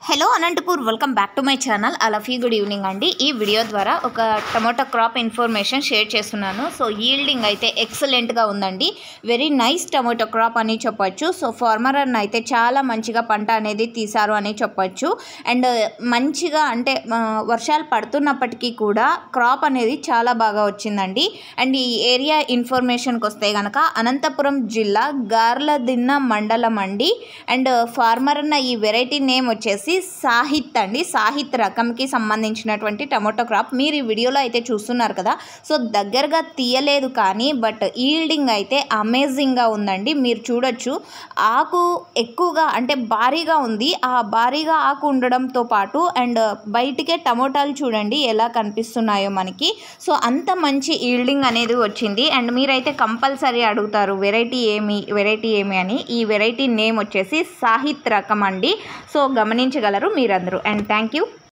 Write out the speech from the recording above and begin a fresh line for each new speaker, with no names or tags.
Hello Anantapur welcome back to my channel అలఫీ good evening అండి. ఈ వీడియో ద్వారా ఒక టమోటా క్రాప్ ఇన్ఫర్మేషన్ షేర్ చేస్తున్నాను. సో ఈల్డింగ్ అయితే ఎక్సలెంట్గా ఉందండి. వెరీ నైస్ టమోటా క్రాప్ అని చెప్పొచ్చు. సో ఫార్మర్ అన్న అయితే చాలా మంచిగా పంట అనేది తీశారు అని చెప్పొచ్చు. అండ్ మంచిగా అంటే వర్షాలు పడుతున్నప్పటికీ కూడా క్రాప్ అనేది చాలా బాగా వచ్చిందండి. అండ్ ఈ ఏరియా ఇన్ఫర్మేషన్కి వస్తే కనుక అనంతపురం జిల్లా గార్లదిన్న మండలం అండి. అండ్ ఫార్మర్ అన్న ఈ వెరైటీ నేమ్ వచ్చేసి సాహిత్ అండి. సాహిత్ రకంకి సంబంధించినటువంటి టమోటో క్రాప్ మీరు ఈ వీడియోలో అయితే చూస్తున్నారు కదా. సో దగ్గరగా తీయలేదు కానీ బట్ ఈల్డింగ్ అయితే అమేజింగ్గా ఉందండి. మీరు చూడొచ్చు ఆకు ఎక్కువగా అంటే భారీగా ఉంది. ఆ భారీగా ఆకు ఉండడంతో పాటు అండ్ బయటికే టమోటాలు చూడండి ఎలా కనిపిస్తున్నాయో మనకి. సో అంత మంచి ఈల్డింగ్ అనేది వచ్చింది. అండ్ మీరైతే కంపల్సరీ అడుగుతారు వెరైటీ ఏమి అని. ఈ వెరైటీ నేమ్ వచ్చేసి సాహిత్ రకం అండి. సో గమనించగలరు మీరందరూ. And thank you.